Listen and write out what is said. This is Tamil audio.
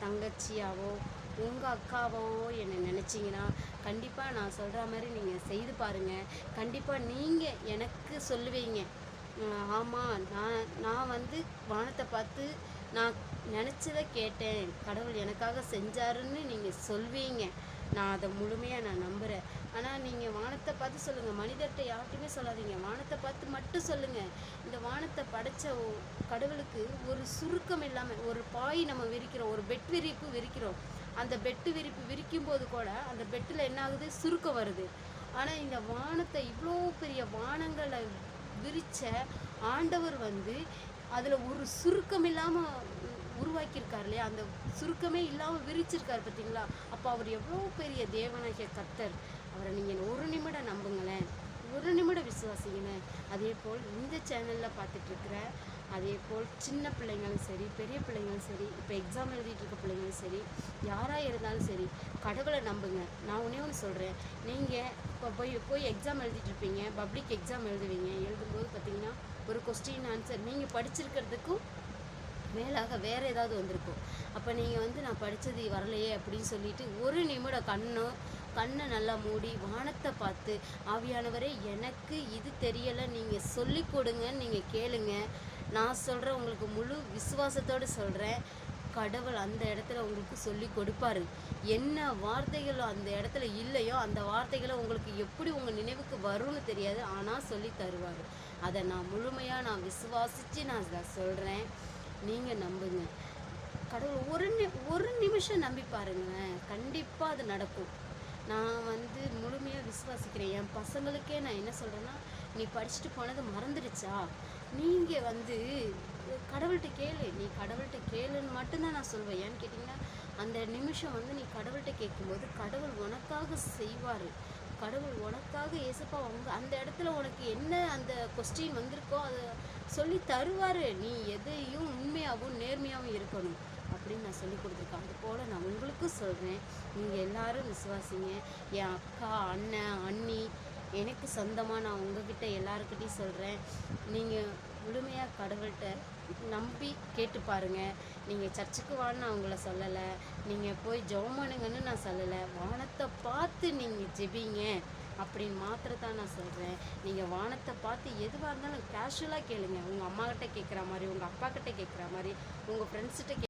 தங்கச்சியாவோ உங்கள் அக்காவோ என்னை நினச்சிங்கன்னா கண்டிப்பாக நான் சொல்கிற மாதிரி நீங்கள் செய்து பாருங்கள். கண்டிப்பாக நீங்கள் எனக்கு சொல்லுவீங்க, ஆமாம் நான் வந்து வானத்தை பார்த்து நான் நினச்சதை கேட்டேன், கடவுள் எனக்காக செஞ்சாருன்னு நீங்கள் சொல்வீங்க. நான் அதை முழுமையாக நான் நம்புகிறேன். ஆனால் நீங்கள் வானத்தை பார்த்து சொல்லுங்கள், மனிதர்கிட்ட யார்கிட்டையுமே சொல்லாதீங்க, வானத்தை பார்த்து மட்டும் சொல்லுங்கள். இந்த வானத்தை படைத்த கடவுளுக்கு ஒரு சுருக்கம் இல்லாமல் ஒரு பாய் நம்ம விரிக்கிறோம், ஒரு பெட் விரிப்பு விரிக்கிறோம். அந்த பெட்டு விரிப்பு விரிக்கும் போது கூட அந்த பெட்டில் என்ன ஆகுது, சுருக்கம் வருது. ஆனால் இந்த வானத்தை இவ்வளோ பெரிய வானங்களை விரித்த ஆண்டவர் வந்து அதில் ஒரு சுருக்கம் இல்லாமல் உருவாக்கியிருக்கார் இல்லையா, அந்த சுருக்கமே இல்லாமல் விரிச்சிருக்கார் பார்த்தீங்களா. அப்போ அவர் எவ்வளோ பெரிய தேவனாகிய கர்த்தர். அவரை நீங்கள் ஒரு நிமிடம் நம்புங்களேன், ஒரு நிமிடம் விசுவாசிங்களேன். அதே போல் இந்த சேனலில் பார்த்துட்ருக்குற அதே போல் சின்ன பிள்ளைங்களும் சரி, பெரிய பிள்ளைங்களும் சரி, இப்போ எக்ஸாம் எழுதிட்டு இருக்க பிள்ளைங்களும் சரி, யாராக இருந்தாலும் சரி, கடவுளை நம்புங்க. நான் ஒன்று சொல்கிறேன், நீங்கள் இப்போ போய் எக்ஸாம் எழுதிட்டுருப்பீங்க, பப்ளிக் எக்ஸாம் எழுதுவீங்க. எழுதும்போது பார்த்தீங்கன்னா ஒரு கொஸ்டின் ஆன்சர் நீங்கள் படிச்சிருக்கிறதுக்கும் மேலாக வேறு ஏதாவது வந்திருக்கும். அப்போ நீங்கள் வந்து நான் படித்தது வரலையே அப்படின்னு சொல்லிட்டு ஒரு நிமிடம் கண்ணை நல்லா மூடி வானத்தை பார்த்து, ஆவியானவரே எனக்கு இது தெரியலை, நீங்கள் சொல்லி கொடுங்கன்னு நீங்கள் கேளுங்க. நான் சொல்கிறேன், உங்களுக்கு முழு விசுவாசத்தோடு சொல்கிறேன், கடவுள் அந்த இடத்துல உங்களுக்கு சொல்லி கொடுப்பாரு. என்ன வார்த்தைகளோ அந்த இடத்துல இல்லையோ அந்த வார்த்தைகளை உங்களுக்கு எப்படி உங்கள் நினைவுக்கு வரும்னு தெரியாது, ஆனால் சொல்லி தருவார். அதை நான் முழுமையாக நான் விசுவாசித்து நான் சொல்கிறேன். நீங்கள் நம்புங்க. கடவுள் ஒரு நிமிஷம் நம்பி பாருங்களேன், கண்டிப்பாக அது நடக்கும். நான் வந்து முழுமையாக விசுவாசிக்கிறேன். என் பசங்களுக்கே நான் என்ன சொல்கிறேன்னா, நீ படிச்சுட்டு போனது மறந்துடுச்சா, நீங்கள் வந்து கடவுள்கிட்ட கேளு, நீ கடவுள்கிட்ட கேளுன்னு மட்டும்தான் நான் சொல்வேன். ஏன்னு கேட்டிங்கன்னா, அந்த நிமிஷம் வந்து நீ கடவுள்கிட்ட கேட்கும்போது கடவுள் உனக்காக செய்வார். கடவுள் உனக்காக ஏசப்பா அந்த இடத்துல உனக்கு என்ன அந்த கொஸ்டின் வந்திருக்கோ அதை சொல்லி தருவார். நீ எதையும் உண்மையாகவும் நேர்மையாகவும் இருக்கணும் அப்படின்னு நான் சொல்லி கொடுத்துருக்கேன். அது போல் நான் உங்களுக்கும் சொல்கிறேன், நீங்கள் எல்லோரும் விசுவாசிங்க. என் அக்கா, அண்ணன், அண்ணி, எனக்கு சொந்தமாக நான் உங்ககிட்ட எல்லாருக்கிட்டையும் சொல்கிறேன், நீங்கள் முழுமையாக கடவுள்கிட்ட நம்பி கேட்டு பாருங்கள். நீங்கள் சர்ச்சுக்கு வான்னு நான் உங்களை சொல்லலை, நீங்கள் போய் ஜெபம் பண்ணுங்கன்னு நான் சொல்லலை, வானத்தை பார்த்து நீங்கள் ஜெபிங்க அப்படின்னு மாத்திரத்தான் நான் சொல்கிறேன். நீங்கள் வானத்தை பார்த்து எதுவாக இருந்தாலும் கேஷுவலாக கேளுங்க. உங்கள் அம்மாக்கிட்ட கேட்குற மாதிரி, உங்கள் அப்பாக்கிட்ட கேட்குற மாதிரி, உங்கள் ஃப்ரெண்ட்ஸ்கிட்ட